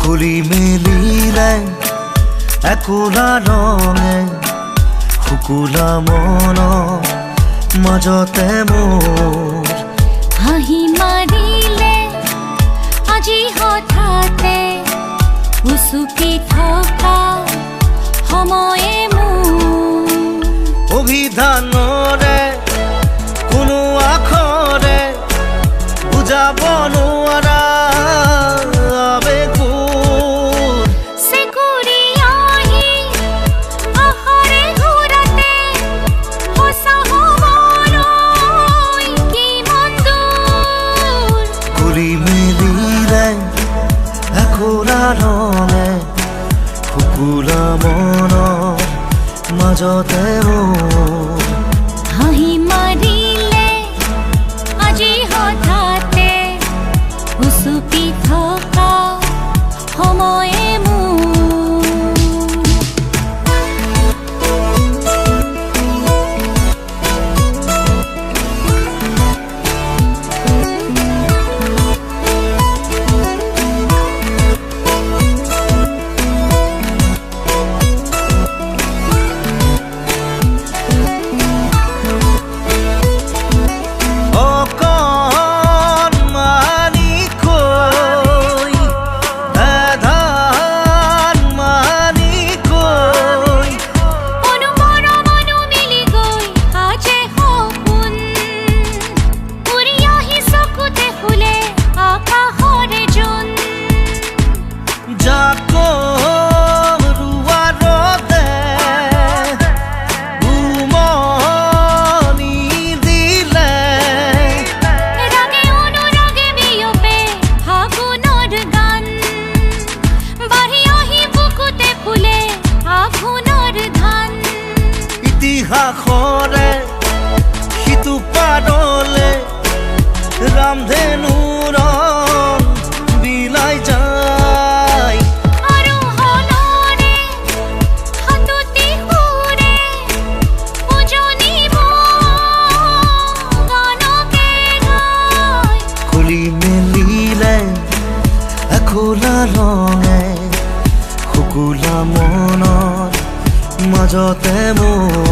কুলি মেলিলে একোলা ৰঙে শুকুলা মন মাজতে মোৰ হাঁহি মাৰিলে আজি হঠাতে উচুকি থকা সময়ে মোৰ অভিধানৰে কোনো আখৰে বুজাব নোৱাৰা আবেগবোৰ চেকুৰি আহি আশাৰে ঘূৰাতে সঁচা হ'বলৈ কিমান দূৰ কুলি মেলিলে একোলা ৰঙে শুকুলা মনৰ মাজতে মোৰ হাঁহি মাৰিলে আজি হঠাতে উচুকি থকা সময়ে মোৰ ইতিহাসৰে সিটো পাৰলে ৰামধেনুৰ বিলাই যায় আৰু হনৰে হাতুতি সুৰে উজনিব গানকে গায় খুলি মেলিলে একোলা ৰঙে শুকুলা মনৰ মাজতে মোৰ